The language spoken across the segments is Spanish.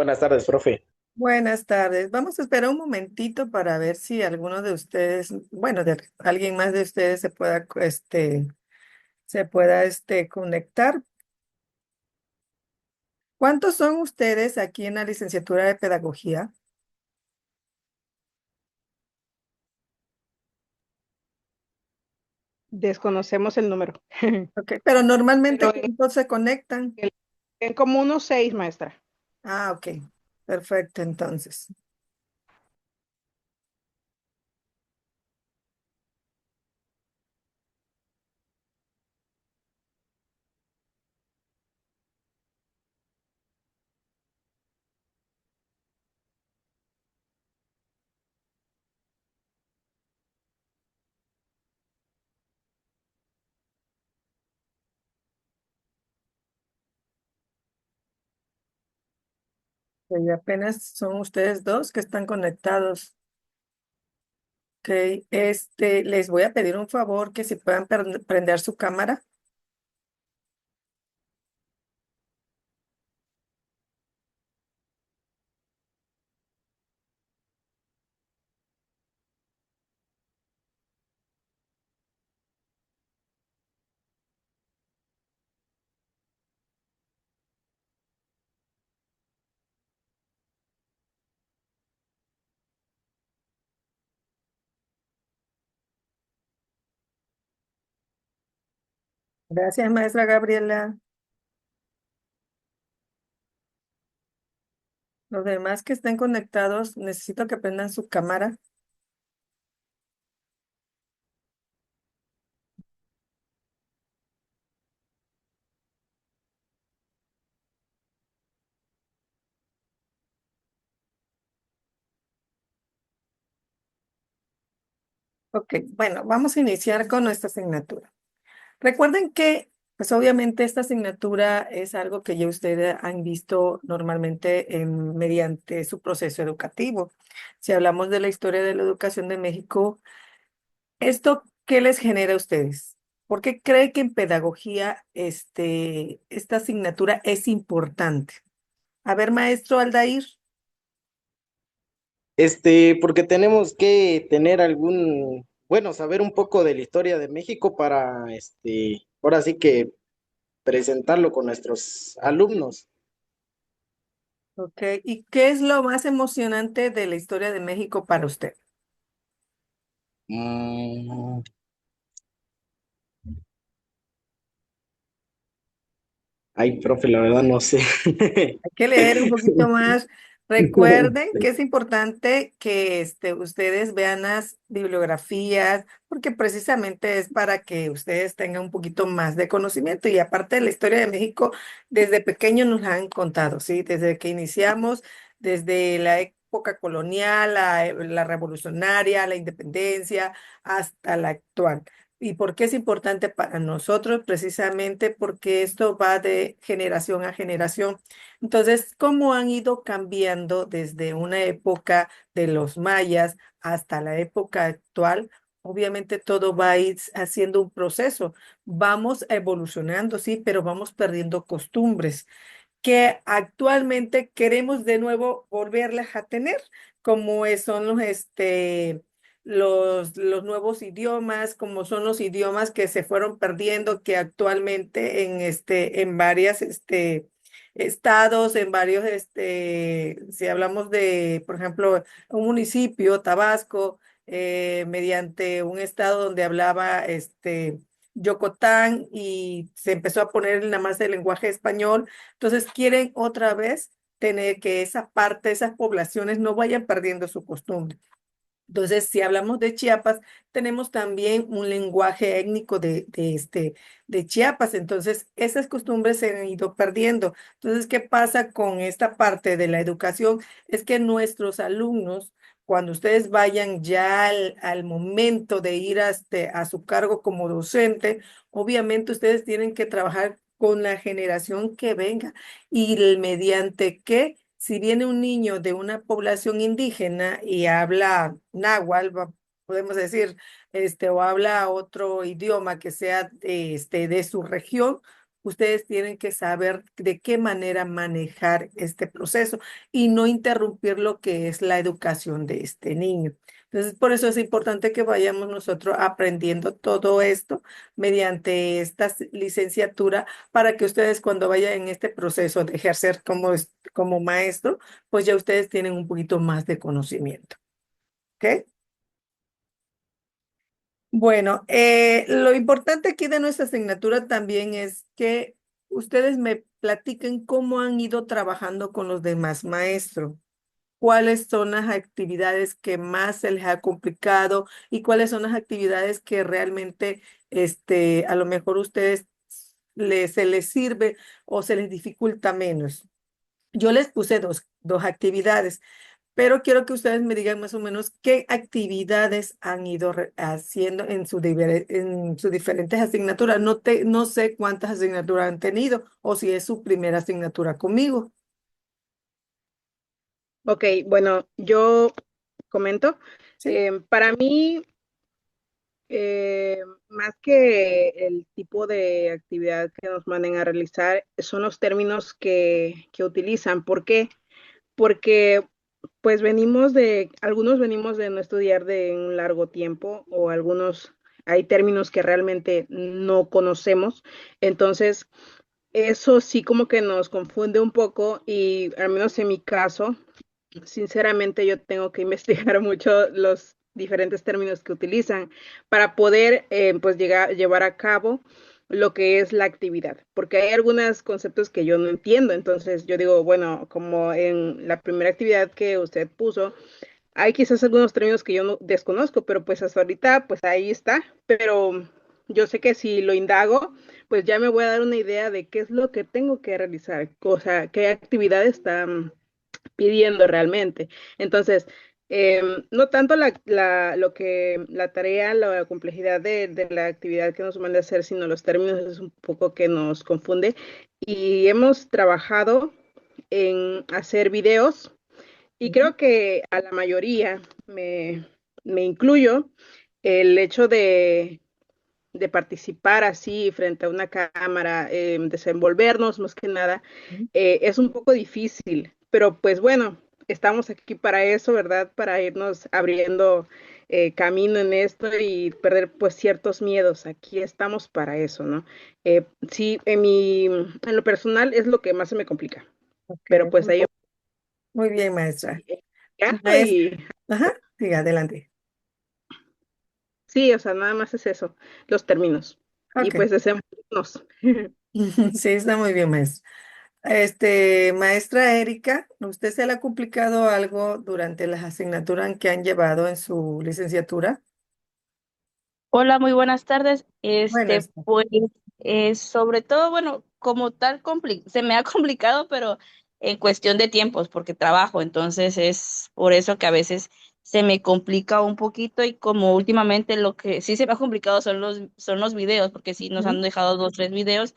Buenas tardes, profe. Buenas tardes. Vamos a esperar un momentito para ver si alguno de ustedes, bueno, de alguien más de ustedes se pueda conectar. ¿Cuántos son ustedes aquí en la licenciatura de pedagogía? Desconocemos el número. Ok, pero normalmente Pero ¿cuántos se conectan? en como unos 6, maestra. Ah, ok. Perfecto, entonces. Y apenas son ustedes dos que están conectados. Ok, les voy a pedir un favor que si puedan prender su cámara. Gracias, maestra Gabriela. Los demás que estén conectados, necesito que prendan su cámara. Ok, bueno, vamos a iniciar con nuestra asignatura. Recuerden que, pues obviamente esta asignatura es algo que ya ustedes han visto normalmente mediante su proceso educativo. Si hablamos de la historia de la educación de México, ¿esto qué les genera a ustedes? ¿Por qué cree que en pedagogía esta asignatura es importante? A ver, maestro Aldair. Porque tenemos que tener bueno, saber un poco de la historia de México para, ahora sí que presentarlo con nuestros alumnos. Ok, ¿y qué es lo más emocionante de la historia de México para usted? Mm, Ay, profe, la verdad no sé. Hay que leer un poquito más. Recuerden que es importante que ustedes vean las bibliografías, porque precisamente es para que ustedes tengan un poquito más de conocimiento. Y aparte de la historia de México, desde pequeños nos la han contado, ¿sí? Desde que iniciamos, desde la época colonial, la revolucionaria, la independencia, hasta la actual. ¿Y por qué es importante para nosotros? Precisamente porque esto va de generación a generación. Entonces, ¿cómo han ido cambiando desde una época de los mayas hasta la época actual? Obviamente todo va a ir haciendo un proceso. Vamos evolucionando, sí, pero vamos perdiendo costumbres que actualmente queremos de nuevo volverlas a tener, como son los nuevos idiomas, como son los idiomas que se fueron perdiendo, que actualmente en varias, estados, en varios, si hablamos de, por ejemplo, un municipio, Tabasco, mediante un estado donde hablaba, Yocotán y se empezó a poner nada más el lenguaje español, entonces quieren otra vez tener que esa parte, esas poblaciones no vayan perdiendo su costumbre. Entonces, si hablamos de Chiapas, tenemos también un lenguaje étnico de Chiapas. Entonces, esas costumbres se han ido perdiendo. Entonces, ¿qué pasa con esta parte de la educación? Es que nuestros alumnos, cuando ustedes vayan ya al momento de ir a su cargo como docente, obviamente ustedes tienen que trabajar con la generación que venga y mediante qué si viene un niño de una población indígena y habla náhuatl, podemos decir, o habla otro idioma que sea de su región, ustedes tienen que saber de qué manera manejar este proceso y no interrumpir lo que es la educación de este niño. Entonces, por eso es importante que vayamos nosotros aprendiendo todo esto mediante esta licenciatura para que ustedes cuando vayan en este proceso de ejercer como maestro, pues ya ustedes tienen un poquito más de conocimiento. ¿Ok? Bueno, lo importante aquí de nuestra asignatura también es que ustedes me platiquen cómo han ido trabajando con los demás maestros, cuáles son las actividades que más se les ha complicado y cuáles son las actividades que realmente a lo mejor ustedes se les sirve o se les dificulta menos. Yo les puse dos actividades. Pero quiero que ustedes me digan más o menos qué actividades han ido haciendo en sus diferentes asignaturas. No sé cuántas asignaturas han tenido o si es su primera asignatura conmigo. Ok, bueno, yo comento. ¿Sí? Para mí, más que el tipo de actividad que nos manden a realizar, son los términos que utilizan. ¿Por qué? Porque pues algunos venimos de no estudiar de un largo tiempo o algunos, hay términos que realmente no conocemos. Entonces, eso sí como que nos confunde un poco y al menos en mi caso, sinceramente yo tengo que investigar mucho los diferentes términos que utilizan para poder pues llevar a cabo lo que es la actividad, porque hay algunos conceptos que yo no entiendo, entonces yo digo, bueno, como en la primera actividad que usted puso, hay quizás algunos términos que yo no desconozco, pero pues hasta ahorita pues ahí está, pero yo sé que si lo indago, pues ya me voy a dar una idea de qué es lo que tengo que realizar, o sea, qué actividad está pidiendo realmente. Entonces, no tanto la tarea, la complejidad de la actividad que nos manda a hacer, sino los términos es un poco que nos confunde. Y hemos trabajado en hacer videos y creo que a la mayoría me incluyo el hecho de participar así frente a una cámara, desenvolvernos más que nada, es un poco difícil, pero pues bueno, estamos aquí para eso, ¿verdad? Para irnos abriendo camino en esto y perder pues ciertos miedos. Aquí estamos para eso, ¿no? Sí, en lo personal es lo que más se me complica, Ok, pero pues ahí muy bien, maestra. Maestra, y ajá, siga adelante. sí, o sea, nada más es eso, los términos. Y Ok, pues desenvolvernos. sí, está muy bien, maestra. Maestra Erika, ¿usted se le ha complicado algo durante las asignaturas que han llevado en su licenciatura? Hola, muy buenas tardes. Buenas. Pues, sobre todo, bueno, como tal, se me ha complicado, pero en cuestión de tiempos, porque trabajo, entonces es por eso que a veces se me complica un poquito y como últimamente lo que sí se me ha complicado son los videos, porque sí nos han Ujú. dejado dos, tres videos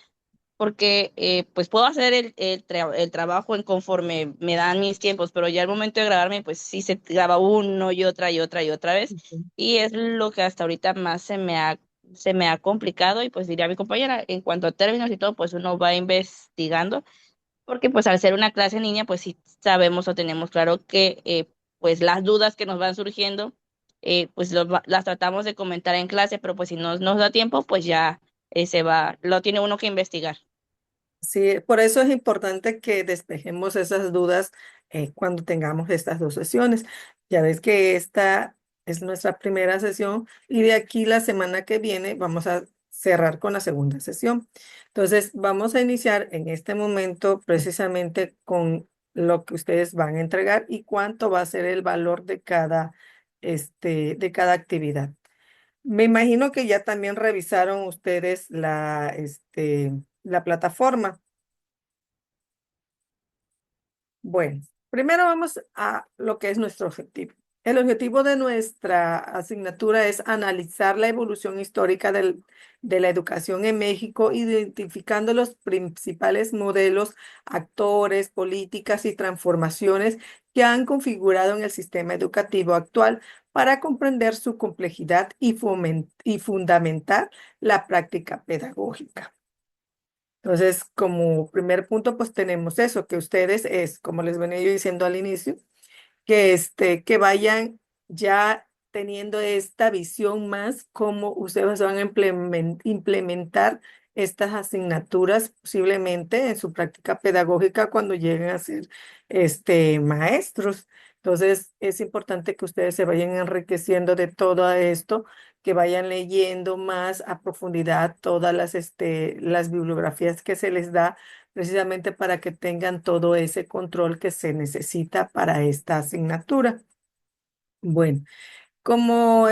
porque pues puedo hacer el trabajo en conforme me dan mis tiempos, pero ya al momento de grabarme, pues sí se graba uno y otra vez, Ujú. y es lo que hasta ahorita más se me ha complicado, y pues diría a mi compañera, en cuanto a términos y todo, pues uno va investigando, porque pues al ser una clase en línea, pues sí sabemos o tenemos claro que pues las dudas que nos van surgiendo, pues las tratamos de comentar en clase, pero pues si no nos da tiempo, pues ya lo tiene uno que investigar. Sí, por eso es importante que despejemos esas dudas cuando tengamos estas dos sesiones. Ya ves que esta es nuestra primera sesión y de aquí la semana que viene vamos a cerrar con la segunda sesión. Entonces, vamos a iniciar en este momento precisamente con lo que ustedes van a entregar y cuánto va a ser el valor de cada actividad. Me imagino que ya también revisaron ustedes la plataforma. Bueno, primero vamos a lo que es nuestro objetivo. El objetivo de nuestra asignatura es analizar la evolución histórica de la educación en México, identificando los principales modelos, actores, políticas y transformaciones que han configurado en el sistema educativo actual para comprender su complejidad y fundamentar la práctica pedagógica. Entonces, como primer punto, pues tenemos eso, que ustedes es, como les venía yo diciendo al inicio, que vayan ya teniendo esta visión más cómo ustedes van a implementar estas asignaturas posiblemente en su práctica pedagógica cuando lleguen a ser maestros. Entonces, es importante que ustedes se vayan enriqueciendo de todo esto, que vayan leyendo más a profundidad todas las bibliografías que se les da precisamente para que tengan todo ese control que se necesita para esta asignatura. Bueno, como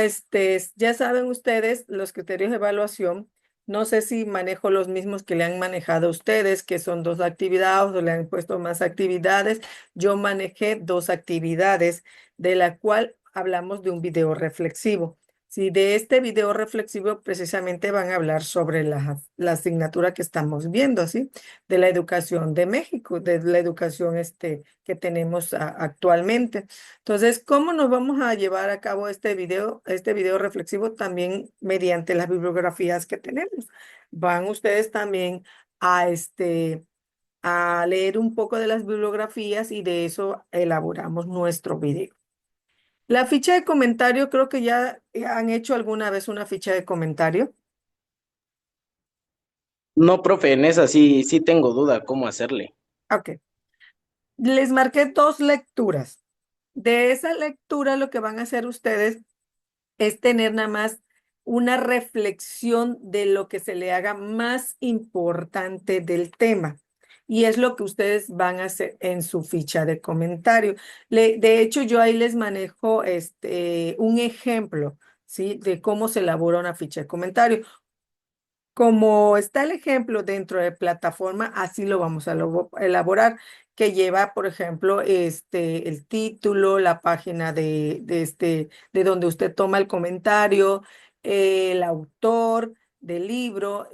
ya saben ustedes, los criterios de evaluación, no sé si manejo los mismos que le han manejado a ustedes, que son 2 actividades o le han puesto más actividades. Yo manejé 2 actividades, de la cual hablamos de un video reflexivo. Si de este video reflexivo precisamente van a hablar sobre la asignatura que estamos viendo, ¿sí? De la educación de México, de la educación que tenemos actualmente. Entonces, ¿cómo nos vamos a llevar a cabo este video reflexivo? También mediante las bibliografías que tenemos. Van ustedes también a, a leer un poco de las bibliografías y de eso elaboramos nuestro video. La ficha de comentario, creo que ya han hecho alguna vez una ficha de comentario. No, profe, en esa sí tengo duda cómo hacerle. Ok. Les marqué 2 lecturas. De esa lectura, lo que van a hacer ustedes es tener nada más una reflexión de lo que se le haga más importante del tema. Y es lo que ustedes van a hacer en su ficha de comentario. De hecho, yo ahí les manejo un ejemplo, ¿sí? De cómo se elabora una ficha de comentario. Como está el ejemplo dentro de plataforma, así lo vamos a elaborar, que lleva, por ejemplo, el título, la página de donde usted toma el comentario, el autor del libro,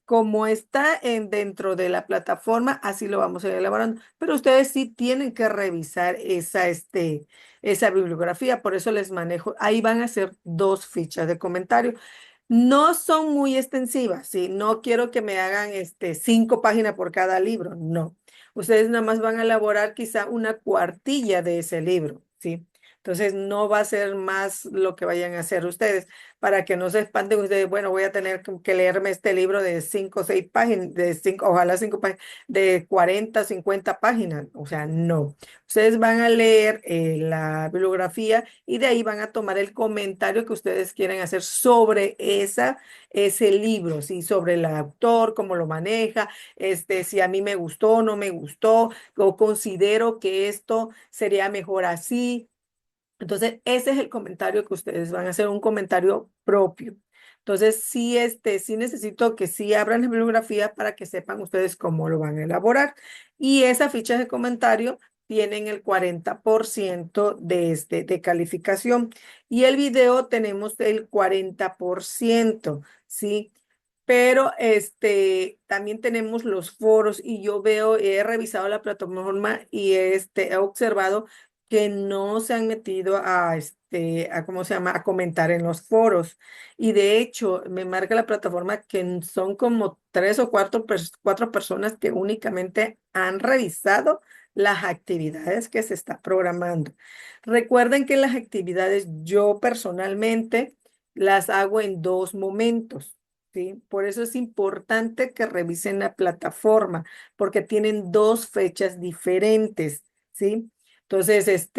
como está dentro de la plataforma, así lo vamos a ir elaborando. Pero ustedes sí tienen que revisar esa bibliografía, por eso les manejo. Ahí van a ser 2 fichas de comentario. No son muy extensivas, ¿sí? No quiero que me hagan 5 páginas por cada libro, no. Ustedes nada más van a elaborar quizá una cuartilla de ese libro, ¿sí? Entonces no va a ser más lo que vayan a hacer ustedes, para que no se espanten ustedes, bueno, voy a tener que leerme este libro de 5 o 6 páginas, ojalá 5 páginas, de 40, 50 páginas, o sea, no. Ustedes van a leer la bibliografía y de ahí van a tomar el comentario que ustedes quieren hacer sobre ese libro, ¿sí? Sobre el autor, cómo lo maneja, si a mí me gustó o no me gustó, o considero que esto sería mejor así. Entonces, ese es el comentario que ustedes van a hacer, un comentario propio. Entonces, sí necesito que sí abran la bibliografía para que sepan ustedes cómo lo van a elaborar. Y esas fichas de comentario tienen el 40% de calificación. Y el video tenemos el 40%, ¿sí? Pero también tenemos los foros y yo he revisado la plataforma y he observado que no se han metido ¿cómo se llama? A comentar en los foros. Y de hecho, me marca la plataforma que son como 3 o 4 personas que únicamente han revisado las actividades que se está programando. Recuerden que las actividades yo personalmente las hago en 2 momentos. ¿Sí? Por eso es importante que revisen la plataforma, porque tienen 2 fechas diferentes, ¿sí? Entonces,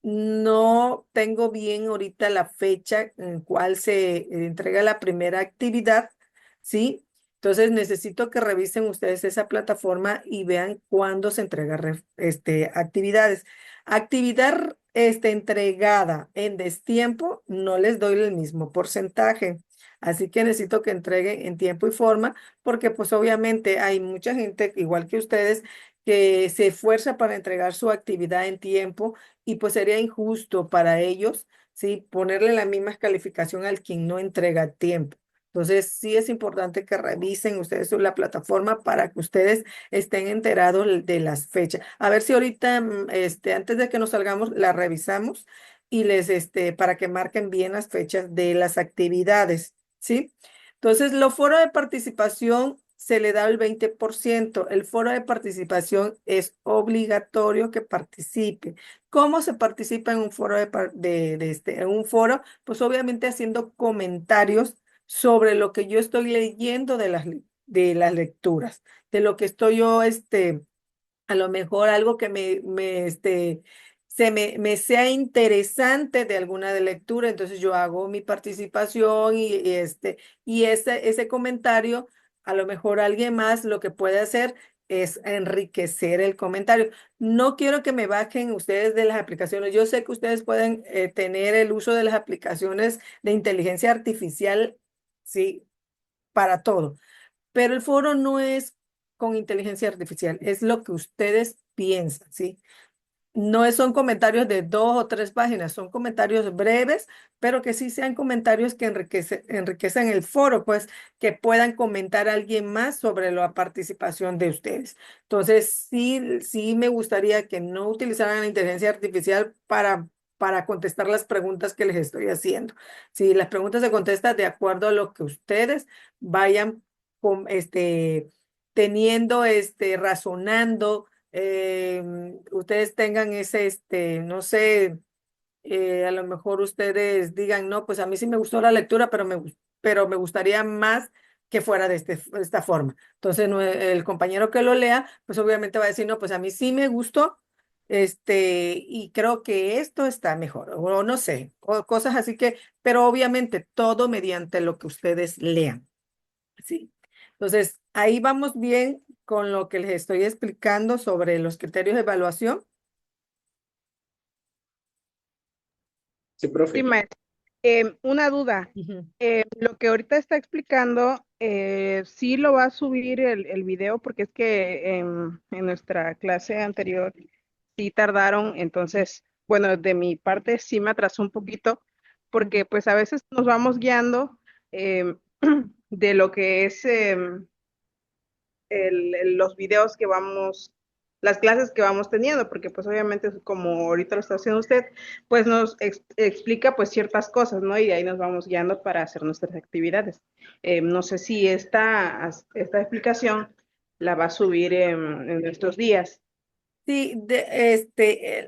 no tengo bien ahorita la fecha en cual se entrega la primera actividad, ¿sí? Entonces, necesito que revisen ustedes esa plataforma y vean cuándo se entrega actividades. Actividad entregada en destiempo, no les doy el mismo porcentaje. Así que necesito que entreguen en tiempo y forma, porque pues obviamente hay mucha gente, igual que ustedes, que se esfuerza para entregar su actividad en tiempo y pues sería injusto para ellos, ¿sí? Ponerle la misma calificación al quien no entrega a tiempo. Entonces, sí es importante que revisen ustedes la plataforma para que ustedes estén enterados de las fechas. A ver si ahorita, antes de que nos salgamos, la revisamos y para que marquen bien las fechas de las actividades, ¿sí? Entonces, los foros de participación se le da el 20%. El foro de participación es obligatorio que participe. ¿Cómo se participa en un foro en un foro? Pues obviamente haciendo comentarios sobre lo que yo estoy leyendo de las lecturas, de lo que estoy yo, a lo mejor algo que me sea interesante de alguna de lectura, entonces yo hago mi participación y ese comentario, a lo mejor alguien más lo que puede hacer es enriquecer el comentario. No quiero que me bajen ustedes de las aplicaciones. Yo sé que ustedes pueden tener el uso de las aplicaciones de inteligencia artificial, sí, para todo. Pero el foro no es con inteligencia artificial, es lo que ustedes piensan, ¿sí? No son comentarios de 2 o 3 páginas, son comentarios breves, pero que sí sean comentarios que enriquecen el foro, pues que puedan comentar a alguien más sobre la participación de ustedes. Entonces, sí me gustaría que no utilizaran la inteligencia artificial para contestar las preguntas que les estoy haciendo. Si las preguntas se contestan de acuerdo a lo que ustedes vayan teniendo, razonando, ustedes tengan no sé, a lo mejor ustedes digan, no, pues a mí sí me gustó la lectura, pero me gustaría más que fuera de esta forma. Entonces, el compañero que lo lea, pues obviamente va a decir, no, pues a mí sí me gustó, y creo que esto está mejor, o no sé, o cosas así pero obviamente todo mediante lo que ustedes lean, ¿sí? Entonces, ahí vamos bien con lo que les estoy explicando sobre los criterios de evaluación. Sí, Sí, profe. maestra. Una duda. Ujú. Lo que ahorita está explicando, sí lo va a subir el video, porque es que en nuestra clase anterior sí tardaron, entonces, bueno, de mi parte sí me atrasó un poquito, porque pues a veces nos vamos guiando em, de lo que es los videos que vamos, las clases que vamos teniendo, porque pues obviamente como ahorita lo está haciendo usted, pues nos explica pues ciertas cosas, ¿no? Y de ahí nos vamos guiando para hacer nuestras actividades. No sé si esta explicación la va a subir en estos días. Sí,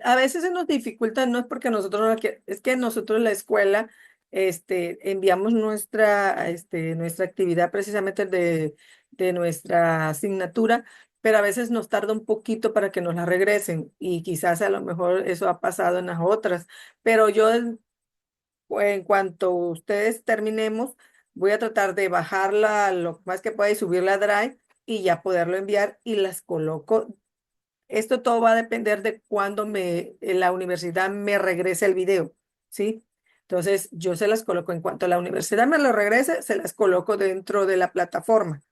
a veces se nos dificulta, no es porque nosotros no la es que nosotros en la escuela, enviamos nuestra actividad precisamente de nuestra asignatura, pero a veces nos tarda un poquito para que nos la regresen y quizás a lo mejor eso ha pasado en las otras, pero yo en cuanto ustedes terminemos, voy a tratar de bajarla lo más que pueda y subirla a Drive y ya poderlo enviar y las coloco. Esto todo va a depender de cuándo la universidad me regrese el video, ¿sí? Entonces, yo se las coloco en cuanto la universidad me lo regrese, se las coloco dentro de la plataforma.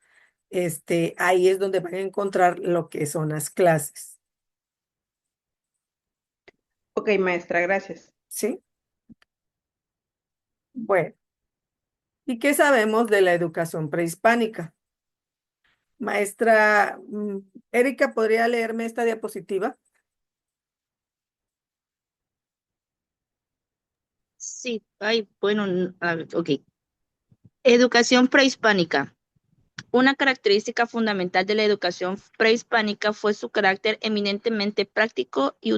Ahí es donde van a encontrar lo que son las clases, Ok, maestra, gracias. ¿sí? Bueno, ¿y qué sabemos de la educación prehispánica? Maestra, Erika, ¿podría leerme esta diapositiva? Sí, ay, bueno, a ver, ok. Educación prehispánica. Una característica fundamental de la educación prehispánica fue su carácter eminentemente práctico y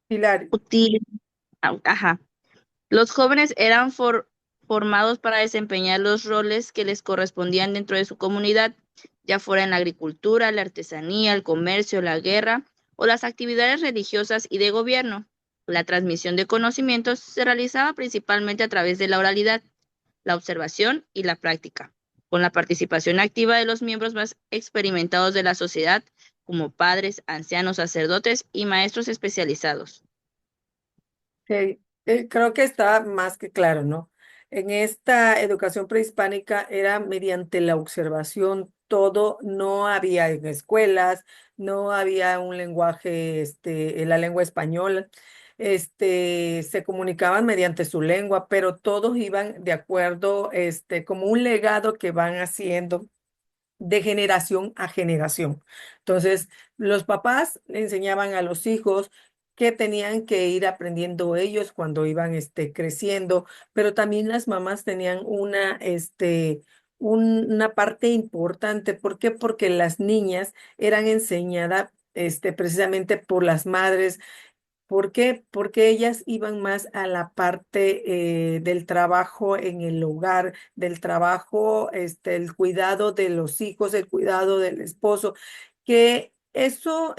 Pilar. útil. Ajá. Los jóvenes eran formados para desempeñar los roles que les correspondían dentro de su comunidad, ya fuera en la agricultura, la artesanía, el comercio, la guerra o las actividades religiosas y de gobierno. La transmisión de conocimientos se realizaba principalmente a través de la oralidad, la observación y la práctica, con la participación activa de los miembros más experimentados de la sociedad, como padres, ancianos, sacerdotes y maestros especializados. Sí, creo que está más que claro, ¿no? En esta educación prehispánica era mediante la observación, todo, no había en escuelas, no había un lenguaje, en la lengua española, se comunicaban mediante su lengua, pero todos iban de acuerdo, como un legado que van haciendo de generación a generación. Entonces, los papás le enseñaban a los hijos que tenían que ir aprendiendo ellos cuando iban creciendo, pero también las mamás tenían una parte importante. ¿Por qué? Porque las niñas eran enseñadas precisamente por las madres. ¿Por qué? Porque ellas iban más a la parte del trabajo en el hogar, del trabajo, el cuidado de los hijos, el cuidado del esposo, que eso,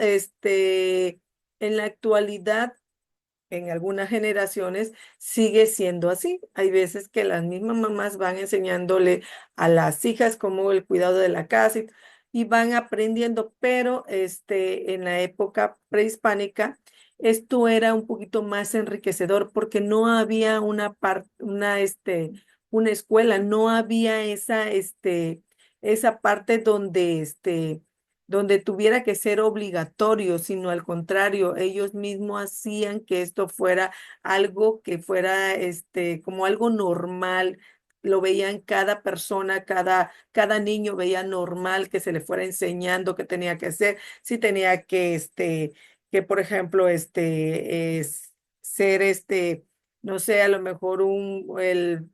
en la actualidad, en algunas generaciones, sigue siendo así. Hay veces que las mismas mamás van enseñándole a las hijas como el cuidado de la casa y van aprendiendo, pero en la época prehispánica, esto era un poquito más enriquecedor porque no había una escuela, no había esa parte donde tuviera que ser obligatorio, sino al contrario, ellos mismos hacían que esto fuera algo que fuera como algo normal. Lo veían cada persona, cada niño veía normal que se le fuera enseñando qué tenía que hacer, si tenía que por ejemplo, es ser no sé, a lo mejor el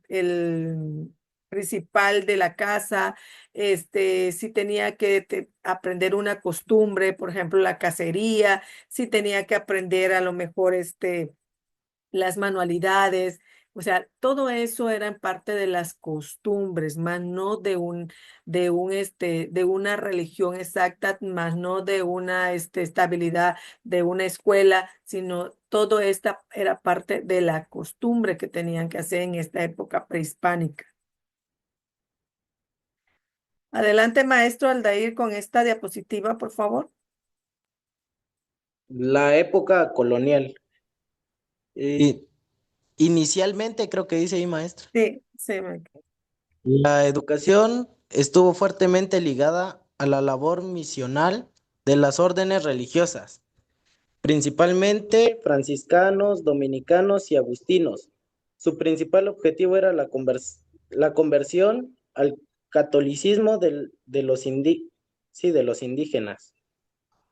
principal de la casa, si tenía que aprender una costumbre, por ejemplo, la cacería, si tenía que aprender a lo mejor las manualidades. O sea, todo eso era en parte de las costumbres, más no de una religión exacta, más no de una estabilidad de una escuela, sino todo esta era parte de la costumbre que tenían que hacer en esta época prehispánica. Adelante, maestro Aldair, con esta diapositiva, por favor. La época colonial. Eh, Inicialmente, creo que dice ahí, maestro, Sí, sí, la educación estuvo fuertemente ligada a la labor misional de las órdenes religiosas, principalmente franciscanos, dominicanos y agustinos. Su principal objetivo era la conversión al catolicismo sí, de los indígenas,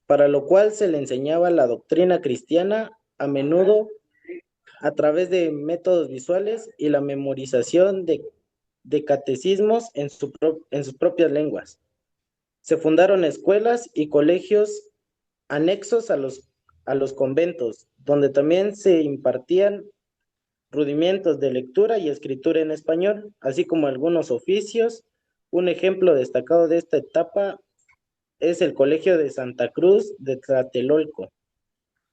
para lo cual se le enseñaba la doctrina cristiana, a menudo a través de métodos visuales y la memorización de catecismos en sus propias lenguas. Se fundaron escuelas y colegios anexos a los conventos, donde también se impartían rudimentos de lectura y escritura en español, así como algunos oficios. Un ejemplo destacado de esta etapa es el Colegio de Santa Cruz de Tlatelolco,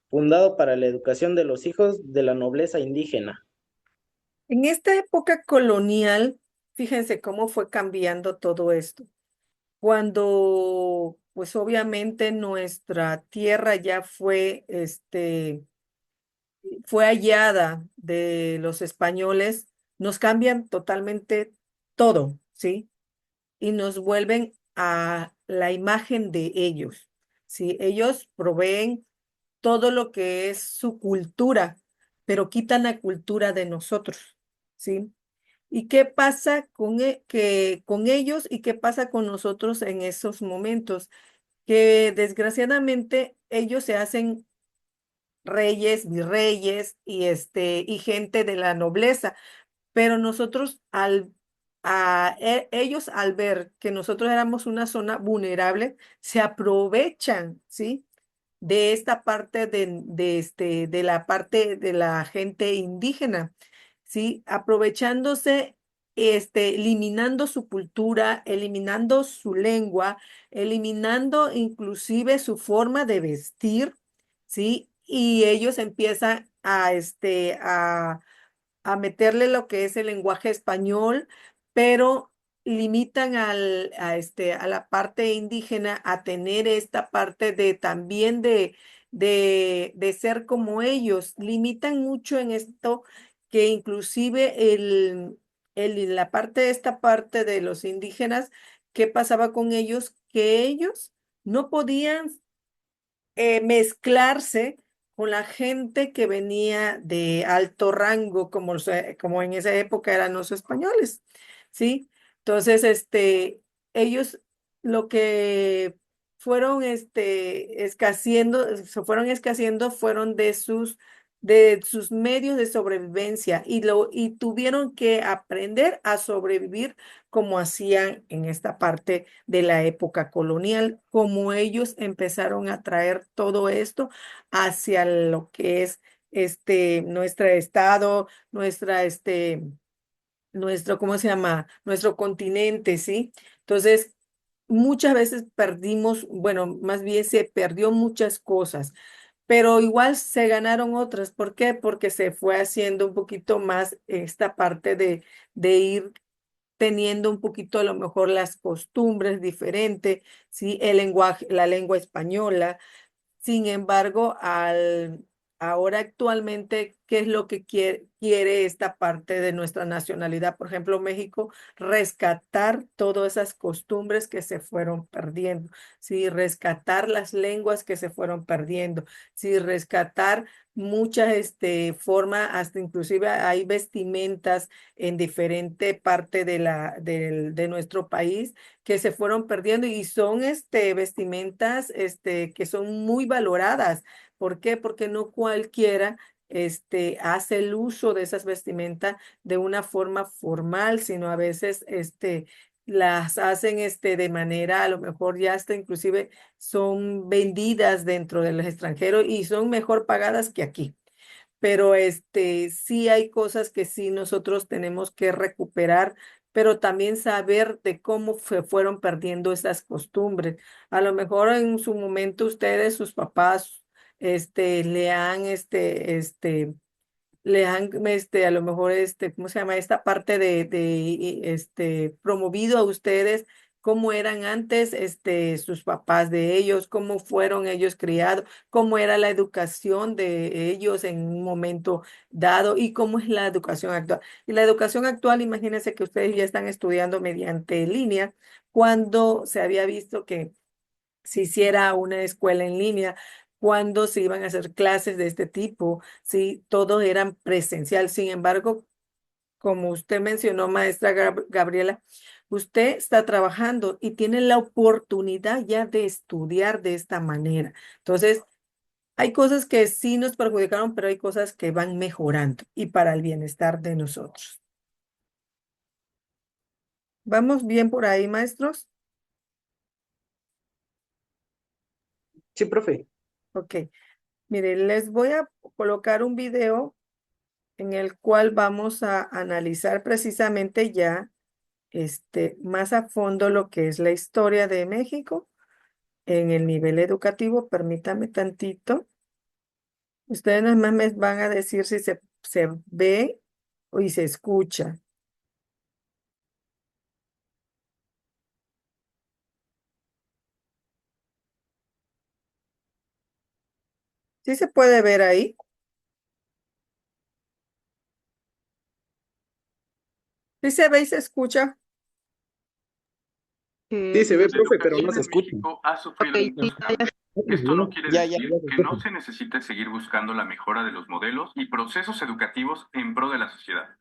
fundado para la educación de los hijos de la nobleza indígena. En esta época colonial, fíjense cómo fue cambiando todo esto. Cuando, pues obviamente nuestra tierra ya fue hallada de los españoles, nos cambian totalmente todo, ¿sí? Y nos vuelven a la imagen de ellos, ¿sí? Ellos proveen todo lo que es su cultura, pero quitan la cultura de nosotros, ¿sí? ¿Y qué pasa con ellos y qué pasa con nosotros en esos momentos? Que desgraciadamente ellos se hacen reyes, virreyes y gente de la nobleza, pero nosotros ellos al ver que nosotros éramos una zona vulnerable, se aprovechan, ¿sí? De esta parte de la parte de la gente indígena, ¿sí? Aprovechándose, eliminando su cultura, eliminando su lengua, eliminando inclusive su forma de vestir, ¿sí? Y ellos empiezan a meterle lo que es el lenguaje español, pero limitan a la parte indígena a tener esta parte de también de ser como ellos. Limitan mucho en esto que inclusive la parte esta parte de los indígenas, ¿qué pasaba con ellos? Que ellos no podían mezclarse con la gente que venía de alto rango, como en esa época eran los españoles, ¿sí? Entonces, ellos lo que fueron escaseando, se fueron escaseando, fueron de sus medios de sobrevivencia y tuvieron que aprender a sobrevivir como hacían en esta parte de la época colonial, como ellos empezaron a traer todo esto hacia lo que es nuestro estado, ¿cómo se llama? Nuestro continente, ¿sí? Entonces, muchas veces perdimos, bueno, más bien se perdió muchas cosas, pero igual se ganaron otras. ¿Por qué? Porque se fue haciendo un poquito más esta parte de ir teniendo un poquito a lo mejor las costumbres diferentes, ¿sí? El lenguaje, la lengua española. Sin embargo, ahora actualmente, ¿qué es lo que quiere esta parte de nuestra nacionalidad? Por ejemplo, México, rescatar todas esas costumbres que se fueron perdiendo, sí, rescatar las lenguas que se fueron perdiendo, sí, rescatar muchas formas, hasta inclusive hay vestimentas en diferente parte de nuestro país que se fueron perdiendo y son vestimentas que son muy valoradas. ¿Por qué? Porque no cualquiera hace el uso de esas vestimentas de una forma formal, sino a veces las hacen de manera, a lo mejor ya hasta inclusive son vendidas dentro de los extranjeros y son mejor pagadas que aquí. Pero sí hay cosas que sí nosotros tenemos que recuperar, pero también saber de cómo se fueron perdiendo esas costumbres. A lo mejor en su momento ustedes, sus papás, le han, a lo mejor, ¿cómo se llama? Esta parte promovido a ustedes, cómo eran antes, sus papás de ellos, cómo fueron ellos criados, cómo era la educación de ellos en un momento dado y cómo es la educación actual. Y la educación actual, imagínense que ustedes ya están estudiando mediante línea, cuando se había visto que se hiciera una escuela en línea, cuando se iban a hacer clases de este tipo, sí, todos eran presencial. Sin embargo, como usted mencionó, maestra Gabriela, usted está trabajando y tiene la oportunidad ya de estudiar de esta manera. Entonces, hay cosas que sí nos perjudicaron, pero hay cosas que van mejorando y para el bienestar de nosotros. ¿Vamos bien por ahí, maestros? Sí, profe. Ok. Mire, les voy a colocar un video en el cual vamos a analizar precisamente ya más a fondo lo que es la historia de México en el nivel educativo. Permítame tantito. Ustedes nada más me van a decir si se ve y se escucha. ¿Sí se puede ver ahí? ¿Sí se ve y se escucha? Sí, se ve, La profe, pero no educación se en escucha. México ha sufrido Ok, muchos cambios. Esto no quiere Ya, ya, decir ya se que no escucha. se necesite seguir buscando la mejora de los modelos y procesos educativos en pro de la sociedad.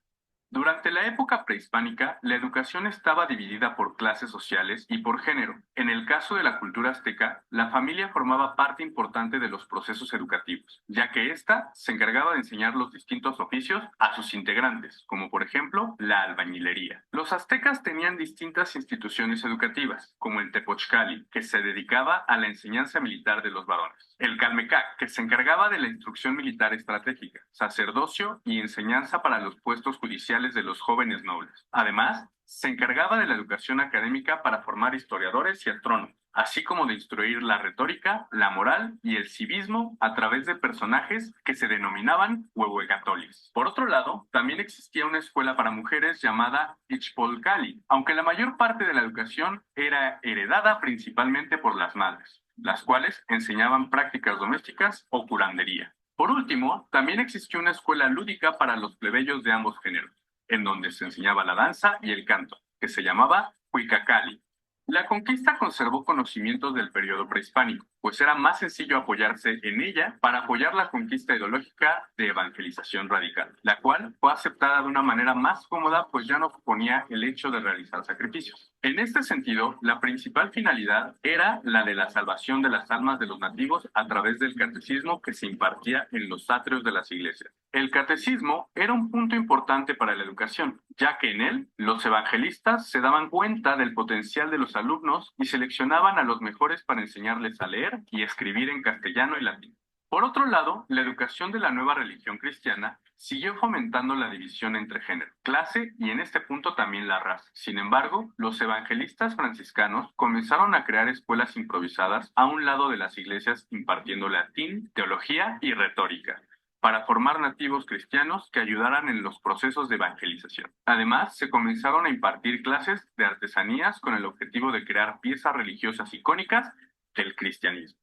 Durante la época prehispánica, la educación estaba dividida por clases sociales y por género. En el caso de la cultura azteca, la familia formaba parte importante de los procesos educativos, ya que ésta se encargaba de enseñar los distintos oficios a sus integrantes, como por ejemplo la albañilería. Los aztecas tenían distintas instituciones educativas, como el Tepochcali, que se dedicaba a la enseñanza militar de los varones, el Calmecac, que se encargaba de la instrucción militar estratégica, sacerdocio y enseñanza para los puestos judiciales de los jóvenes nobles. Además, se encargaba de la educación académica para formar historiadores y astrónomos, así como de instruir la retórica, la moral y el civismo a través de personajes que se denominaban huehuecatolis. Por otro lado, también existía una escuela para mujeres llamada Ichpolcali, aunque la mayor parte de la educación era heredada principalmente por las madres, las cuales enseñaban prácticas domésticas o curandería. Por último, también existió una escuela lúdica para los plebeyos de ambos géneros, en donde se enseñaba la danza y el canto, que se llamaba Huicacali. La conquista conservó conocimientos del periodo prehispánico, pues era más sencillo apoyarse en ella para apoyar la conquista ideológica de evangelización radical, la cual fue aceptada de una manera más cómoda, pues ya no suponía el hecho de realizar sacrificios. En este sentido, la principal finalidad era la de la salvación de las almas de los nativos a través del catecismo que se impartía en los atrios de las iglesias. El catecismo era un punto importante para la educación, ya que en él los evangelistas se daban cuenta del potencial de los alumnos y seleccionaban a los mejores para enseñarles a leer y escribir en castellano y latín. Por otro lado, la educación de la nueva religión cristiana siguió fomentando la división entre género, clase y en este punto también la raza. Sin embargo, los evangelistas franciscanos comenzaron a crear escuelas improvisadas a un lado de las iglesias impartiendo latín, teología y retórica, para formar nativos cristianos que ayudaran en los procesos de evangelización. Además, se comenzaron a impartir clases de artesanías con el objetivo de crear piezas religiosas icónicas del cristianismo.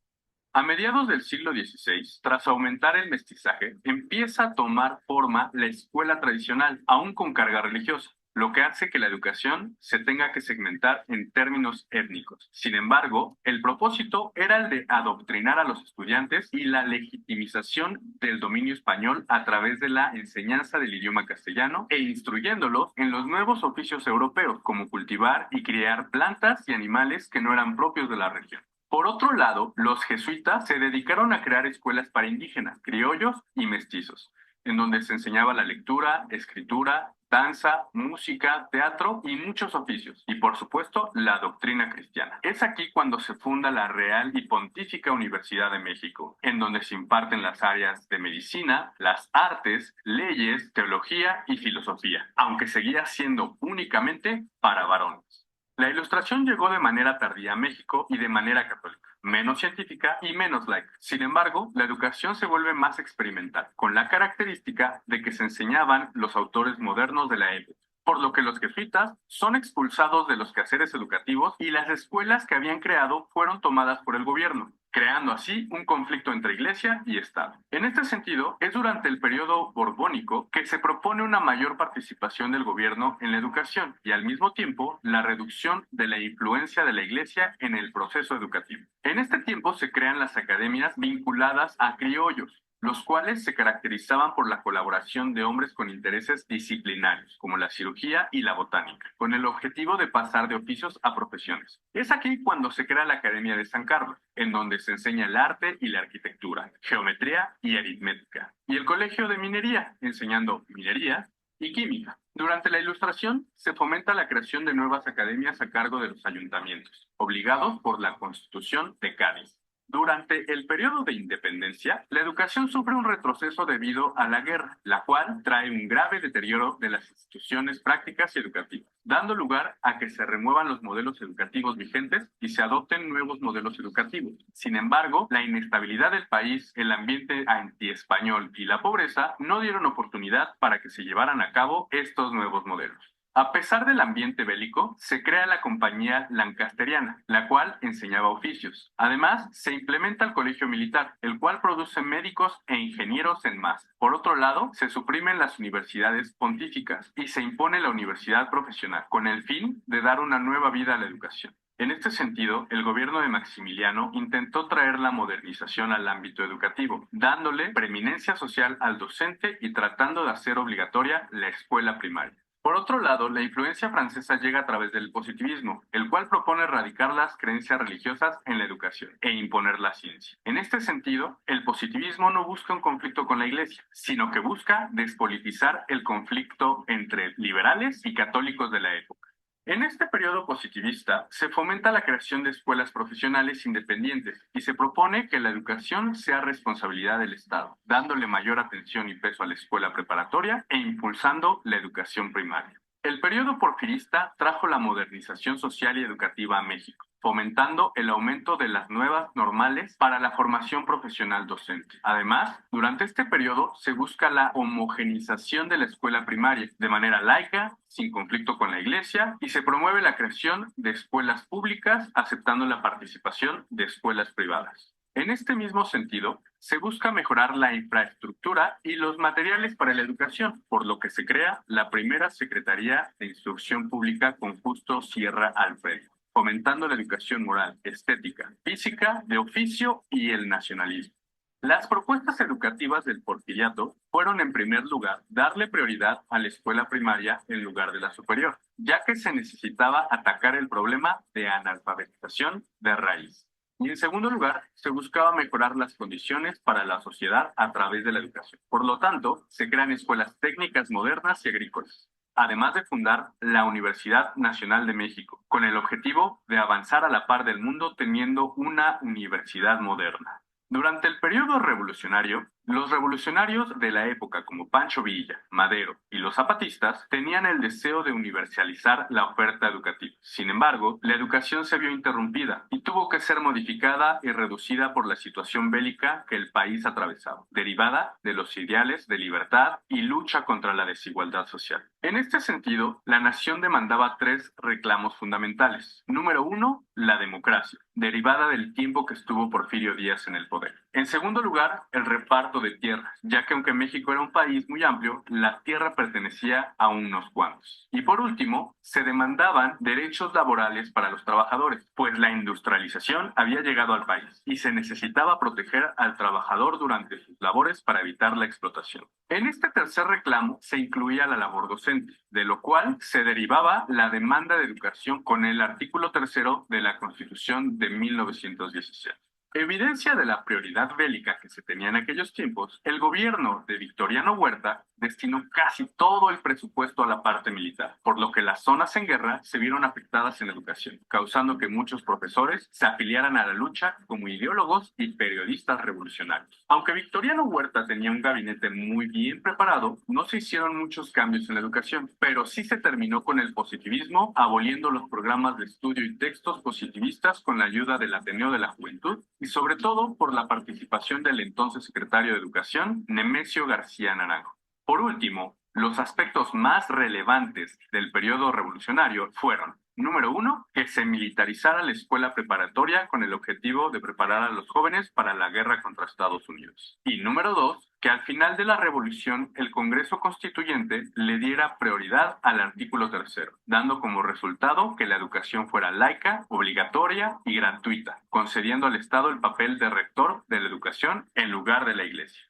A mediados del siglo XVI, tras aumentar el mestizaje, empieza a tomar forma la escuela tradicional, aún con carga religiosa, lo que hace que la educación se tenga que segmentar en términos étnicos. Sin embargo, el propósito era el de adoctrinar a los estudiantes y la legitimización del dominio español a través de la enseñanza del idioma castellano e instruyéndolos en los nuevos oficios europeos, como cultivar y criar plantas y animales que no eran propios de la región. Por otro lado, los jesuitas se dedicaron a crear escuelas para indígenas, criollos y mestizos, en donde se enseñaba la lectura, escritura, danza, música, teatro y muchos oficios, y por supuesto la doctrina cristiana. Es aquí cuando se funda la Real y Pontífica Universidad de México, en donde se imparten las áreas de medicina, las artes, leyes, teología y filosofía, aunque seguía siendo únicamente para varones. La Ilustración llegó de manera tardía a México y de manera católica, menos científica y menos laica. Sin embargo, la educación se vuelve más experimental, con la característica de que se enseñaban los autores modernos de la época, por lo que los jesuitas son expulsados de los quehaceres educativos y las escuelas que habían creado fueron tomadas por el gobierno, creando así un conflicto entre Iglesia y Estado. En este sentido, es durante el periodo borbónico que se propone una mayor participación del gobierno en la educación y al mismo tiempo la reducción de la influencia de la Iglesia en el proceso educativo. En este tiempo se crean las academias vinculadas a criollos, los cuales se caracterizaban por la colaboración de hombres con intereses disciplinarios, como la cirugía y la botánica, con el objetivo de pasar de oficios a profesiones. Es aquí cuando se crea la Academia de San Carlos, en donde se enseña el arte y la arquitectura, geometría y aritmética, y el Colegio de Minería, enseñando minería y química. Durante la Ilustración se fomenta la creación de nuevas academias a cargo de los ayuntamientos, obligados por la Constitución de Cádiz. Durante el periodo de independencia, la educación sufre un retroceso debido a la guerra, la cual trae un grave deterioro de las instituciones prácticas y educativas, dando lugar a que se remuevan los modelos educativos vigentes y se adopten nuevos modelos educativos. Sin embargo, la inestabilidad del país, el ambiente antiespañol y la pobreza no dieron oportunidad para que se llevaran a cabo estos nuevos modelos. A pesar del ambiente bélico, se crea la Compañía Lancasteriana, la cual enseñaba oficios. Además, se implementa el Colegio Militar, el cual produce médicos e ingenieros en masa. Por otro lado, se suprimen las universidades pontíficas y se impone la universidad profesional, con el fin de dar una nueva vida a la educación. En este sentido, el gobierno de Maximiliano intentó traer la modernización al ámbito educativo, dándole preeminencia social al docente y tratando de hacer obligatoria la escuela primaria. Por otro lado, la influencia francesa llega a través del positivismo, el cual propone erradicar las creencias religiosas en la educación e imponer la ciencia. En este sentido, el positivismo no busca un conflicto con la Iglesia, sino que busca despolitizar el conflicto entre liberales y católicos de la época. En este periodo positivista se fomenta la creación de escuelas profesionales independientes y se propone que la educación sea responsabilidad del Estado, dándole mayor atención y peso a la escuela preparatoria e impulsando la educación primaria. El periodo porfirista trajo la modernización social y educativa a México, fomentando el aumento de las nuevas normales para la formación profesional docente. Además, durante este periodo se busca la homogenización de la escuela primaria de manera laica, sin conflicto con la Iglesia, y se promueve la creación de escuelas públicas, aceptando la participación de escuelas privadas. En este mismo sentido, se busca mejorar la infraestructura y los materiales para la educación, por lo que se crea la primera Secretaría de Instrucción Pública con Justo Sierra Alfredo, fomentando la educación moral, estética, física, de oficio y el nacionalismo. Las propuestas educativas del Porfiriato fueron, en primer lugar, darle prioridad a la escuela primaria en lugar de la superior, ya que se necesitaba atacar el problema de analfabetización de raíz. Y en segundo lugar, se buscaba mejorar las condiciones para la sociedad a través de la educación. Por lo tanto, se crean escuelas técnicas modernas y agrícolas, además de fundar la Universidad Nacional de México, con el objetivo de avanzar a la par del mundo teniendo una universidad moderna. Durante el periodo revolucionario, los revolucionarios de la época como Pancho Villa, Madero y los zapatistas tenían el deseo de universalizar la oferta educativa. Sin embargo, la educación se vio interrumpida y tuvo que ser modificada y reducida por la situación bélica que el país atravesaba, derivada de los ideales de libertad y lucha contra la desigualdad social. En este sentido, la nación demandaba 3 reclamos fundamentales. Número 1, la democracia, derivada del tiempo que estuvo Porfirio Díaz en el poder. En segundo lugar, el reparto de tierras, ya que aunque México era un país muy amplio, la tierra pertenecía a unos cuantos. Y por último, se demandaban derechos laborales para los trabajadores, pues la industrialización había llegado al país y se necesitaba proteger al trabajador durante sus labores para evitar la explotación. En este tercer reclamo se incluía la labor docente, de lo cual se derivaba la demanda de educación con el artículo 3º de la Constitución de 1916. Evidencia de la prioridad bélica que se tenía en aquellos tiempos, el gobierno de Victoriano Huerta destinó casi todo el presupuesto a la parte militar, por lo que las zonas en guerra se vieron afectadas en educación, causando que muchos profesores se afiliaran a la lucha como ideólogos y periodistas revolucionarios. Aunque Victoriano Huerta tenía un gabinete muy bien preparado, no se hicieron muchos cambios en la educación, pero sí se terminó con el positivismo, aboliendo los programas de estudio y textos positivistas con la ayuda del Ateneo de la Juventud, y sobre todo por la participación del entonces secretario de Educación, Nemesio García Naranjo. Por último, los aspectos más relevantes del periodo revolucionario fueron: número 1, que se militarizara la escuela preparatoria con el objetivo de preparar a los jóvenes para la guerra contra Estados Unidos. Y número 2, que al final de la revolución el Congreso Constituyente le diera prioridad al artículo 3º, dando como resultado que la educación fuera laica, obligatoria y gratuita, concediendo al Estado el papel de rector de la educación en lugar de la Iglesia.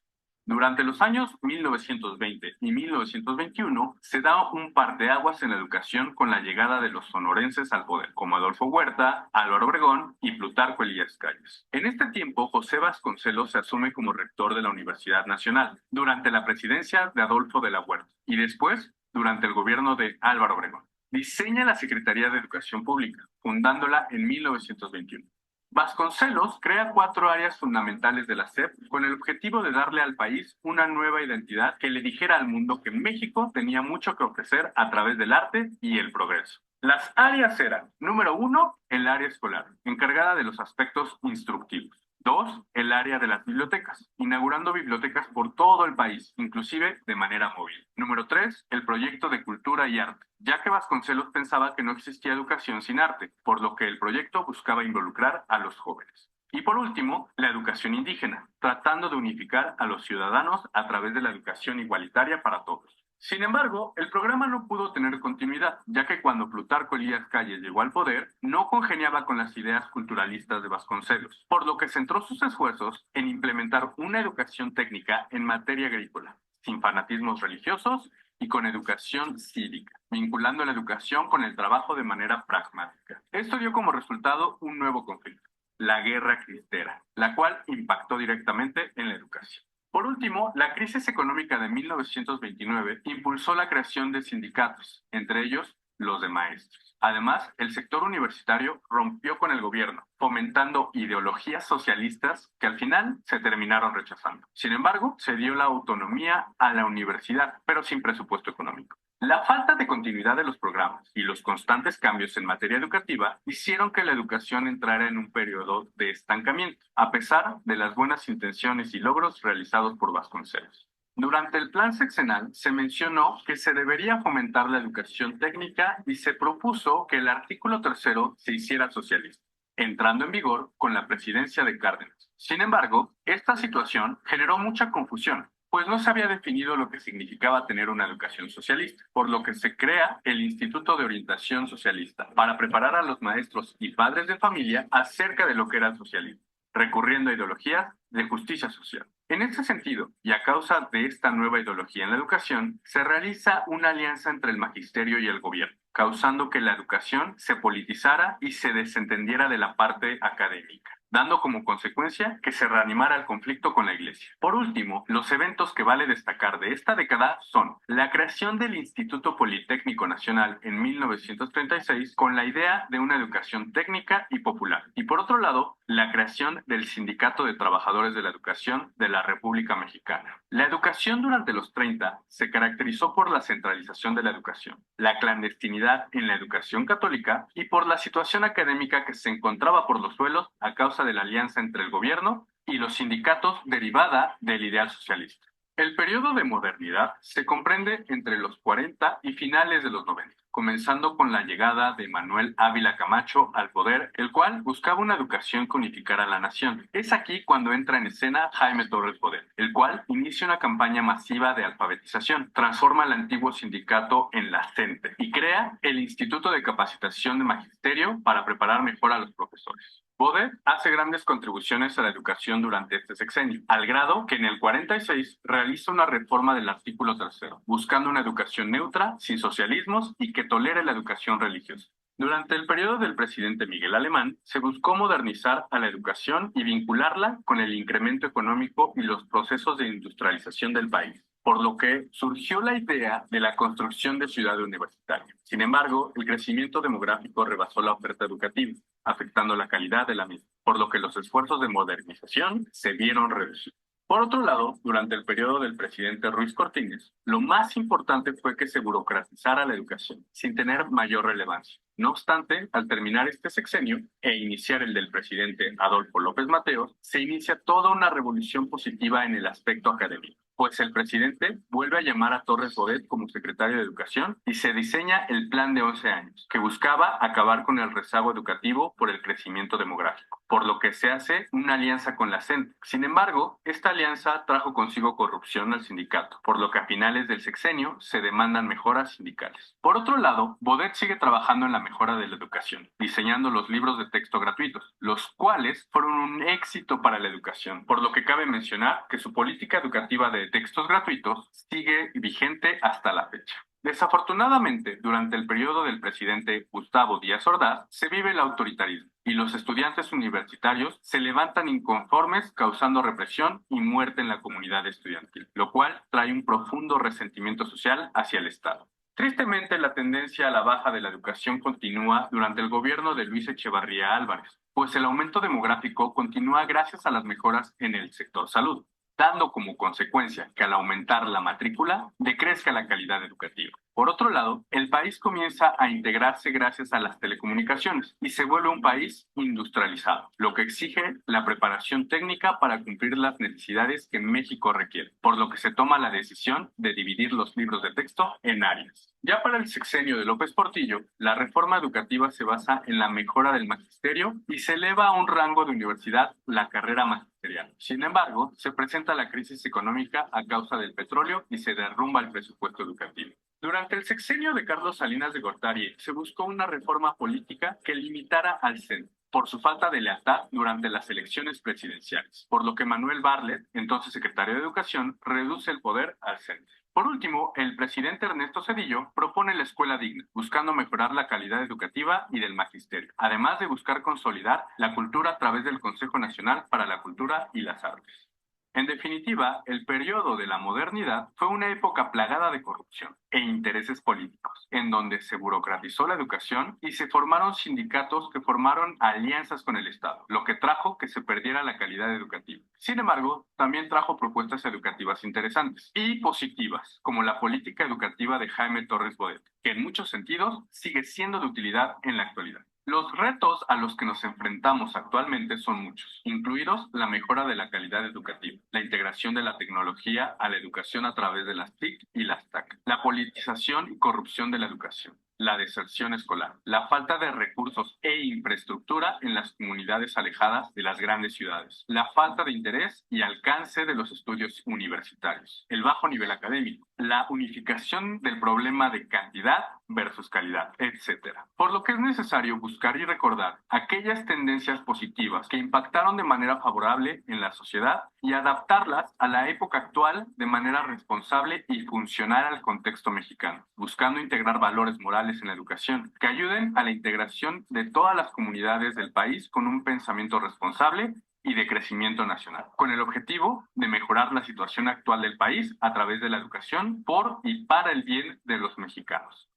Durante los años 1920 y 1921 se da un parteaguas en la educación con la llegada de los sonorenses al poder, como Adolfo Huerta, Álvaro Obregón y Plutarco Elías Calles. En este tiempo, José Vasconcelos se asume como rector de la Universidad Nacional, durante la presidencia de Adolfo de la Huerta, y después durante el gobierno de Álvaro Obregón. Diseña la Secretaría de Educación Pública, fundándola en 1921. Vasconcelos crea 4 áreas fundamentales de la SEP con el objetivo de darle al país una nueva identidad que le dijera al mundo que México tenía mucho que ofrecer a través del arte y el progreso. Las áreas eran: número 1, el área escolar, encargada de los aspectos instructivos. 2, el área de las bibliotecas, inaugurando bibliotecas por todo el país, inclusive de manera móvil. Número 3, el proyecto de cultura y arte, ya que Vasconcelos pensaba que no existía educación sin arte, por lo que el proyecto buscaba involucrar a los jóvenes. Y por último, la educación indígena, tratando de unificar a los ciudadanos a través de la educación igualitaria para todos. Sin embargo, el programa no pudo tener continuidad, ya que cuando Plutarco Elías Calles llegó al poder, no congeniaba con las ideas culturalistas de Vasconcelos, por lo que centró sus esfuerzos en implementar una educación técnica en materia agrícola, sin fanatismos religiosos y con educación cívica, vinculando la educación con el trabajo de manera pragmática. Esto dio como resultado un nuevo conflicto, la Guerra Cristera, la cual impactó directamente en la educación. Por último, la crisis económica de 1929 impulsó la creación de sindicatos, entre ellos los de maestros. Además, el sector universitario rompió con el gobierno, fomentando ideologías socialistas que al final se terminaron rechazando. Sin embargo, se dio la autonomía a la universidad, pero sin presupuesto económico. La falta de continuidad de los programas y los constantes cambios en materia educativa hicieron que la educación entrara en un periodo de estancamiento, a pesar de las buenas intenciones y logros realizados por Vasconcelos. Durante el plan sexenal se mencionó que se debería fomentar la educación técnica y se propuso que el artículo 3º se hiciera socialista, entrando en vigor con la presidencia de Cárdenas. Sin embargo, esta situación generó mucha confusión, pues no se había definido lo que significaba tener una educación socialista, por lo que se crea el Instituto de Orientación Socialista para preparar a los maestros y padres de familia acerca de lo que era el socialismo, recurriendo a ideologías de justicia social. En este sentido, y a causa de esta nueva ideología en la educación, se realiza una alianza entre el magisterio y el gobierno, causando que la educación se politizara y se desentendiera de la parte académica, dando como consecuencia que se reanimara el conflicto con la Iglesia. Por último, los eventos que vale destacar de esta década son la creación del Instituto Politécnico Nacional en 1936 con la idea de una educación técnica y popular, y por otro lado, la creación del Sindicato de Trabajadores de la Educación de la República Mexicana. La educación durante los 30 se caracterizó por la centralización de la educación, la clandestinidad en la educación católica y por la situación académica que se encontraba por los suelos a causa de la alianza entre el gobierno y los sindicatos derivada del ideal socialista. El periodo de modernidad se comprende entre los 40 y finales de los 90, comenzando con la llegada de Manuel Ávila Camacho al poder, el cual buscaba una educación que unificara a la nación. Es aquí cuando entra en escena Jaime Torres Bodet, el cual inicia una campaña masiva de alfabetización, transforma el antiguo sindicato en la CENTE y crea el Instituto de Capacitación de Magisterio para preparar mejor a los profesores. Bodet hace grandes contribuciones a la educación durante este sexenio, al grado que en el 46 realiza una reforma del artículo 3, buscando una educación neutra, sin socialismos y que tolere la educación religiosa. Durante el periodo del presidente Miguel Alemán, se buscó modernizar a la educación y vincularla con el incremento económico y los procesos de industrialización del país, por lo que surgió la idea de la construcción de ciudad universitaria. Sin embargo, el crecimiento demográfico rebasó la oferta educativa, afectando la calidad de la misma, por lo que los esfuerzos de modernización se vieron reducidos. Por otro lado, durante el periodo del presidente Ruiz Cortines, lo más importante fue que se burocratizara la educación, sin tener mayor relevancia. No obstante, al terminar este sexenio e iniciar el del presidente Adolfo López Mateos, se inicia toda una revolución positiva en el aspecto académico, pues el presidente vuelve a llamar a Torres Bodet como secretario de Educación y se diseña el Plan de 11 años, que buscaba acabar con el rezago educativo por el crecimiento demográfico, por lo que se hace una alianza con la CENTE. Sin embargo, esta alianza trajo consigo corrupción al sindicato, por lo que a finales del sexenio se demandan mejoras sindicales. Por otro lado, Bodet sigue trabajando en la mejora de la educación, diseñando los libros de texto gratuitos, los cuales fueron un éxito para la educación, por lo que cabe mencionar que su política educativa de textos gratuitos sigue vigente hasta la fecha. Desafortunadamente, durante el periodo del presidente Gustavo Díaz Ordaz, se vive el autoritarismo y los estudiantes universitarios se levantan inconformes, causando represión y muerte en la comunidad estudiantil, lo cual trae un profundo resentimiento social hacia el Estado. Tristemente, la tendencia a la baja de la educación continúa durante el gobierno de Luis Echevarría Álvarez, pues el aumento demográfico continúa gracias a las mejoras en el sector salud, dando como consecuencia que al aumentar la matrícula decrezca la calidad educativa. Por otro lado, el país comienza a integrarse gracias a las telecomunicaciones y se vuelve un país industrializado, lo que exige la preparación técnica para cumplir las necesidades que México requiere, por lo que se toma la decisión de dividir los libros de texto en áreas. Ya para el sexenio de López Portillo, la reforma educativa se basa en la mejora del magisterio y se eleva a un rango de universidad la carrera magisterial. Sin embargo, se presenta la crisis económica a causa del petróleo y se derrumba el presupuesto educativo. Durante el sexenio de Carlos Salinas de Gortari, se buscó una reforma política que limitara al centro por su falta de lealtad durante las elecciones presidenciales, por lo que Manuel Bartlett, entonces secretario de Educación, reduce el poder al centro. Por último, el presidente Ernesto Zedillo propone la escuela digna, buscando mejorar la calidad educativa y del magisterio, además de buscar consolidar la cultura a través del Consejo Nacional para la Cultura y las Artes. En definitiva, el periodo de la modernidad fue una época plagada de corrupción e intereses políticos, en donde se burocratizó la educación y se formaron sindicatos que formaron alianzas con el Estado, lo que trajo que se perdiera la calidad educativa. Sin embargo, también trajo propuestas educativas interesantes y positivas, como la política educativa de Jaime Torres Bodet, que en muchos sentidos sigue siendo de utilidad en la actualidad. Los retos a los que nos enfrentamos actualmente son muchos, incluidos la mejora de la calidad educativa, la integración de la tecnología a la educación a través de las TIC y las TAC, la politización y corrupción de la educación, la deserción escolar, la falta de recursos e infraestructura en las comunidades alejadas de las grandes ciudades, la falta de interés y alcance de los estudios universitarios, el bajo nivel académico, la unificación del problema de cantidad versus calidad, etcétera. Por lo que es necesario buscar y recordar aquellas tendencias positivas que impactaron de manera favorable en la sociedad y adaptarlas a la época actual de manera responsable y funcional al contexto mexicano, buscando integrar valores morales en la educación que ayuden a la integración de todas las comunidades del país con un pensamiento responsable y de crecimiento nacional, con el objetivo de mejorar la situación actual del país a través de la educación por y para el bien de los mexicanos.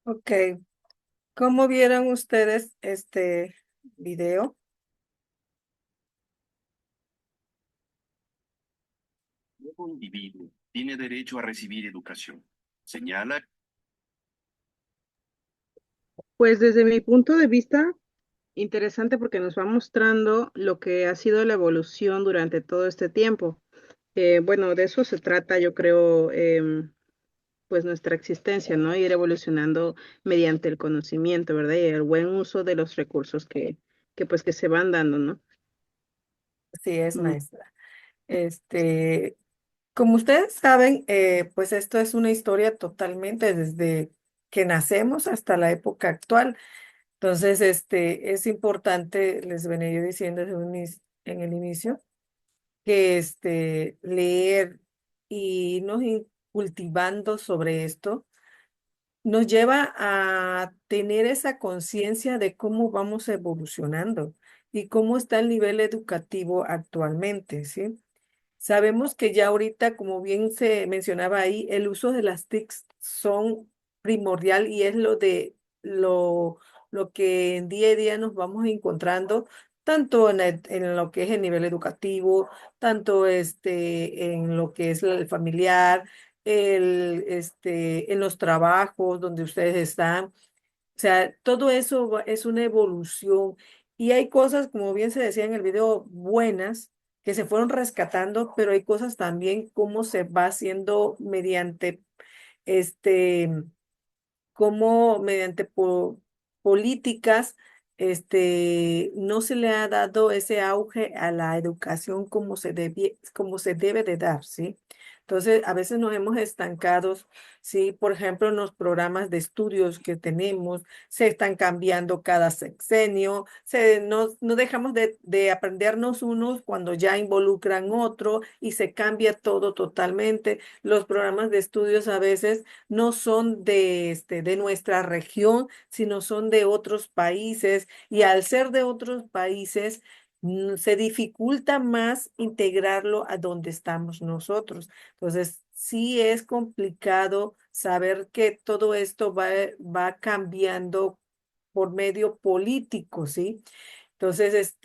Ok, ¿cómo vieron ustedes este video? Todo individuo tiene derecho a recibir educación. Señala. Pues desde mi punto de vista, interesante porque nos va mostrando lo que ha sido la evolución durante todo este tiempo. Bueno, de eso se trata, yo creo, pues nuestra existencia, ¿no? Ir evolucionando mediante el conocimiento, ¿verdad? Y el buen uso de los recursos pues que se van dando, ¿no? Sí, es Mm. maestra. Como ustedes saben, pues esto es una historia totalmente desde que nacemos hasta la época actual. Entonces, es importante, les venía yo diciendo en el inicio, que leer y irnos cultivando sobre esto nos lleva a tener esa conciencia de cómo vamos evolucionando y cómo está el nivel educativo actualmente, ¿sí? Sabemos que ya ahorita, como bien se mencionaba ahí, el uso de las TICs son primordial y es lo que en día a día nos vamos encontrando, tanto en lo que es el nivel educativo, tanto en lo que es el familiar, en los trabajos donde ustedes están. O sea, todo eso es una evolución y hay cosas, como bien se decía en el video, buenas que se fueron rescatando, pero hay cosas también como se va haciendo mediante este cómo mediante políticas no se le ha dado ese auge a la educación como se debe de dar, ¿sí? Entonces, a veces nos hemos estancado, ¿sí? Por ejemplo, en los programas de estudios que tenemos, se están cambiando cada sexenio, no dejamos de aprendernos unos cuando ya involucran otro y se cambia todo totalmente. Los programas de estudios a veces no son de nuestra región, sino son de otros países y al ser de otros países, se dificulta más integrarlo a donde estamos nosotros. Entonces, sí es complicado saber que todo esto va cambiando por medio político, ¿sí? Entonces,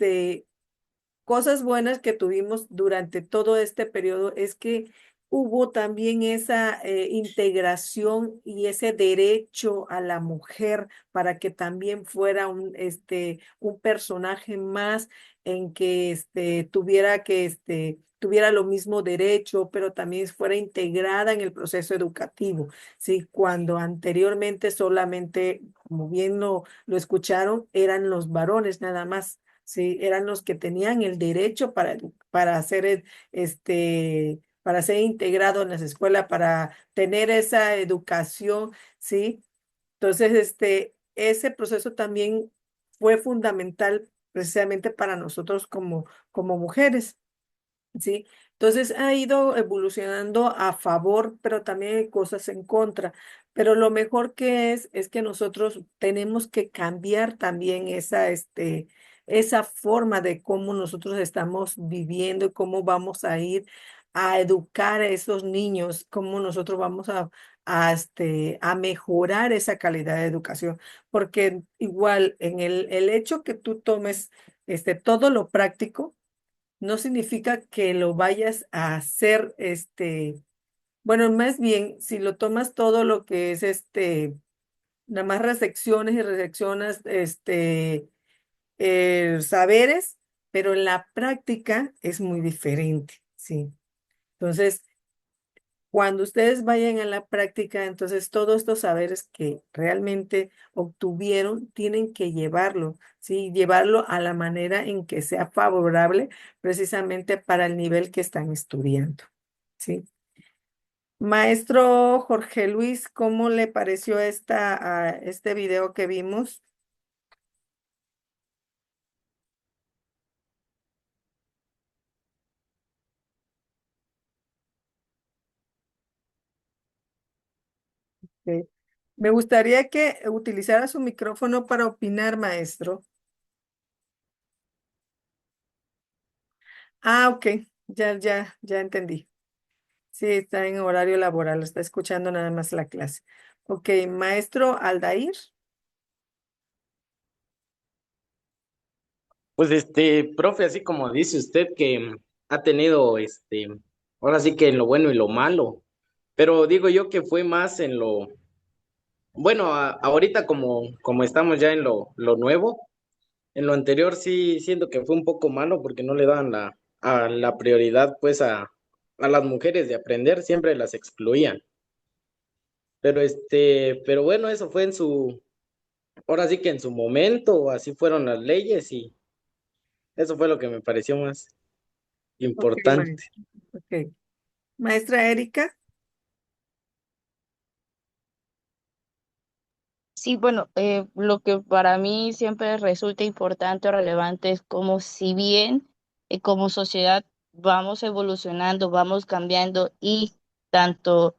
cosas buenas que tuvimos durante todo este periodo es que hubo también esa integración y ese derecho a la mujer para que también fuera un personaje más en que tuviera lo mismo derecho, pero también fuera integrada en el proceso educativo. Sí, cuando anteriormente solamente, como bien lo escucharon, eran los varones nada más. Sí, eran los que tenían el derecho para ser, para ser integrado en las escuelas, para tener esa educación, ¿sí? Entonces, ese proceso también fue fundamental precisamente para nosotros como mujeres. ¿Sí? Entonces ha ido evolucionando a favor, pero también hay cosas en contra. Pero lo mejor que es que nosotros tenemos que cambiar también esa forma de cómo nosotros estamos viviendo y cómo vamos a ir a educar a esos niños, cómo nosotros vamos a mejorar esa calidad de educación. Porque igual en el hecho que tú tomes todo lo práctico, no significa que lo vayas a hacer, bueno, más bien, si lo tomas todo lo que es nada más resecciones y reseccionas, saberes, pero en la práctica es muy diferente, ¿sí? Entonces, Cuando ustedes vayan a la práctica, entonces todos estos saberes que realmente obtuvieron, tienen que llevarlo, ¿sí? Llevarlo a la manera en que sea favorable precisamente para el nivel que están estudiando, ¿sí? Maestro Jorge Luis, ¿cómo le pareció este video que vimos? Ok. Me gustaría que utilizara su micrófono para opinar, maestro. Ah, ok, ya entendí. Sí, está en horario laboral, está escuchando nada más la clase. Ok, maestro Aldair. Pues profe, así como dice usted que ha tenido ahora sí que en lo bueno y lo malo, pero digo yo que fue más en lo, bueno, ahorita como estamos ya en lo nuevo, en lo anterior sí siento que fue un poco malo porque no le daban la prioridad pues a las mujeres de aprender, siempre las excluían. Pero pero bueno, eso fue ahora sí que en su momento, así fueron las leyes y eso fue lo que me pareció más Ok, importante. maestra. Ok. Maestra Erika. Sí, bueno, lo que para mí siempre resulta importante o relevante es como si bien como sociedad vamos evolucionando, vamos cambiando y tanto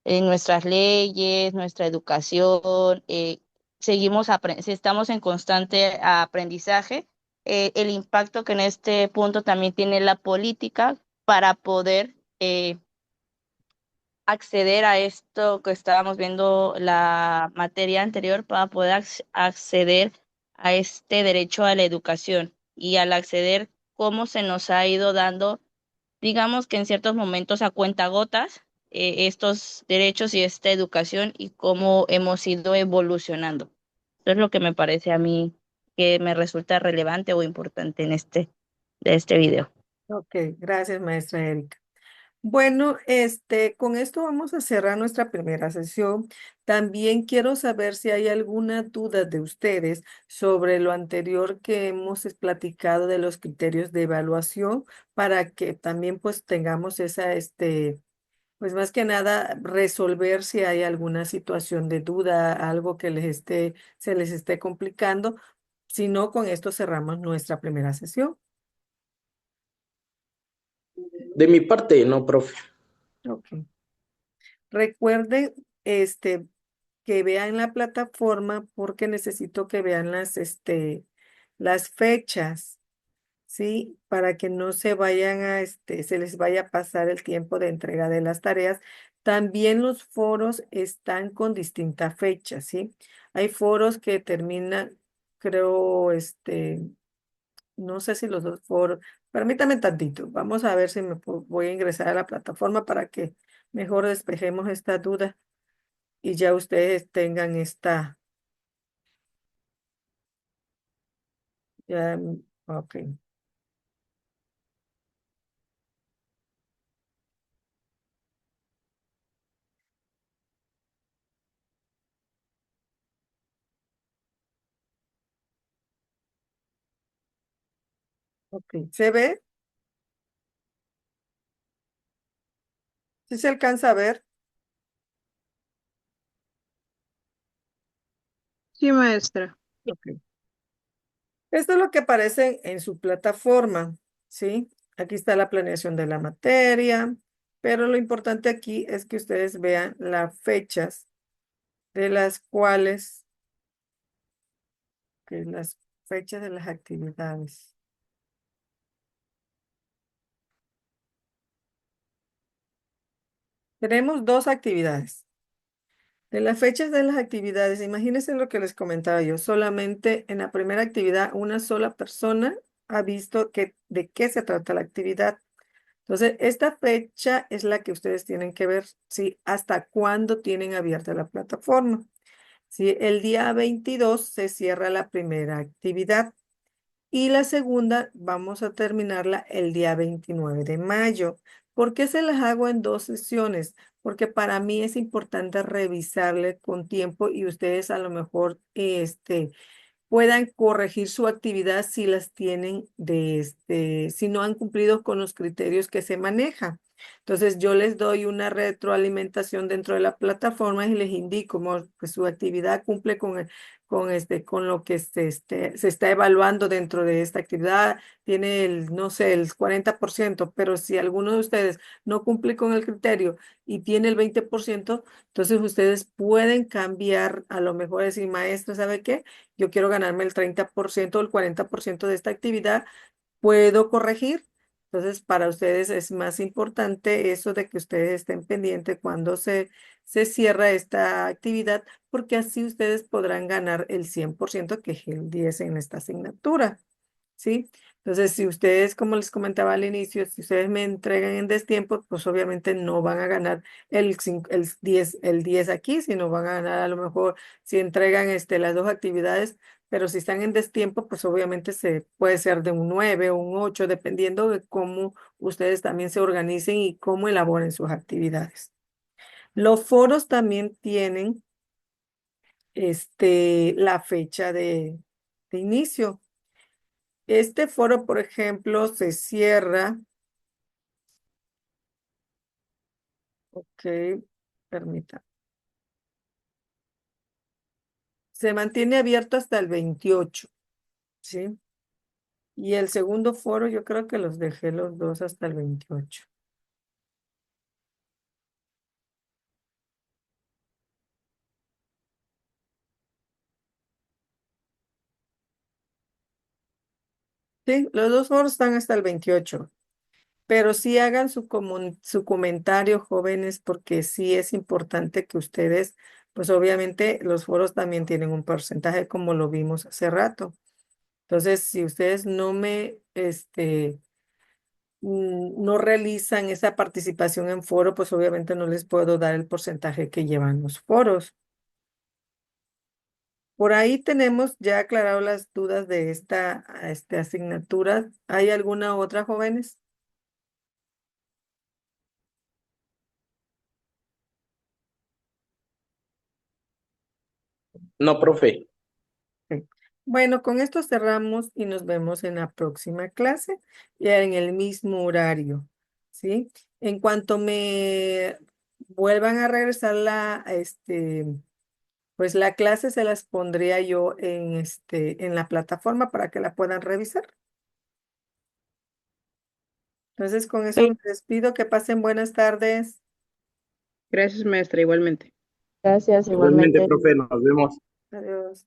en nuestras leyes, nuestra educación, si estamos en constante aprendizaje, el impacto que en este punto también tiene la política para poder acceder a esto que estábamos viendo la materia anterior para poder acceder a este derecho a la educación y al acceder cómo se nos ha ido dando, digamos que en ciertos momentos a cuentagotas, estos derechos y esta educación y cómo hemos ido evolucionando. Eso es lo que me parece a mí que me resulta relevante o importante en de este video. Ok, gracias, maestra Erika. Bueno, con esto vamos a cerrar nuestra primera sesión. También quiero saber si hay alguna duda de ustedes sobre lo anterior que hemos platicado de los criterios de evaluación para que también pues tengamos pues más que nada resolver si hay alguna situación de duda, algo que se les esté complicando. Si no, con esto cerramos nuestra primera sesión. De mi parte, no, profe. Ok. Recuerden, que vean la plataforma porque necesito que vean las fechas, ¿sí? Para que no se vayan se les vaya a pasar el tiempo de entrega de las tareas. También los foros están con distintas fechas, ¿sí? Hay foros que terminan, creo, no sé si los dos foros, permítame tantito, vamos a ver si voy a ingresar a la plataforma para que mejor despejemos esta duda y ya ustedes tengan ya, ok, ok. ¿Se ve? ¿Sí se alcanza a ver? Sí, maestra. Ok. Esto es lo que aparece en su plataforma, ¿sí? Aquí está la planeación de la materia, pero lo importante aquí es que ustedes vean las fechas de las cuales, que las fechas de las actividades. Tenemos dos actividades. De las fechas de las actividades, imagínense lo que les comentaba yo, solamente en la primera actividad una sola persona ha visto de qué se trata la actividad. Entonces, esta fecha es la que ustedes tienen que ver, ¿sí? Hasta cuándo tienen abierta la plataforma. ¿Sí? El día 22 se cierra la primera actividad y la segunda vamos a terminarla el día 29 de mayo. ¿Por qué se las hago en dos sesiones? porque para mí es importante revisarle con tiempo y ustedes a lo mejor puedan corregir su actividad si las tienen si no han cumplido con los criterios que se manejan. Entonces yo les doy una retroalimentación dentro de la plataforma y les indico que su actividad cumple con lo que se está evaluando dentro de esta actividad. Tiene no sé, el 40%, pero si alguno de ustedes no cumple con el criterio y tiene el 20%, entonces ustedes pueden cambiar, a lo mejor decir, maestra, ¿sabe qué? Yo quiero ganarme el 30% o el 40% de esta actividad, puedo corregir. Entonces, para ustedes es más importante eso de que ustedes estén pendientes cuando se cierra esta actividad, porque así ustedes podrán ganar el 100%, que es el 10 en esta asignatura. ¿Sí? Entonces, si ustedes, como les comentaba al inicio, si ustedes me entregan en destiempo, pues obviamente no van a ganar el 10 aquí, sino van a ganar a lo mejor si entregan las dos actividades, pero si están en destiempo, pues obviamente se puede ser de un 9 o un 8, dependiendo de cómo ustedes también se organicen y cómo elaboren sus actividades. Los foros también tienen la fecha de inicio. Este foro, por ejemplo, se cierra. Ok, permita. Se mantiene abierto hasta el 28, ¿sí? Y el segundo foro, yo creo que los dejé los dos hasta el 28. Sí, los dos foros están hasta el 28. Pero sí hagan su comentario, jóvenes, porque sí es importante que ustedes, pues obviamente los foros también tienen un porcentaje, como lo vimos hace rato. Entonces, si ustedes no realizan esa participación en foro, pues obviamente no les puedo dar el porcentaje que llevan los foros. Por ahí tenemos ya aclarado las dudas de esta asignatura. ¿Hay alguna otra, jóvenes? No, profe. Sí. Bueno, con esto cerramos y nos vemos en la próxima clase, ya en el mismo horario, ¿sí? En cuanto me vuelvan a regresar pues la clase se las pondría yo en la plataforma para que la puedan revisar. Entonces, con eso me despido. Que pasen buenas tardes. Gracias, maestra, igualmente. Gracias, Igualmente, igualmente. profe, nos vemos. Adiós.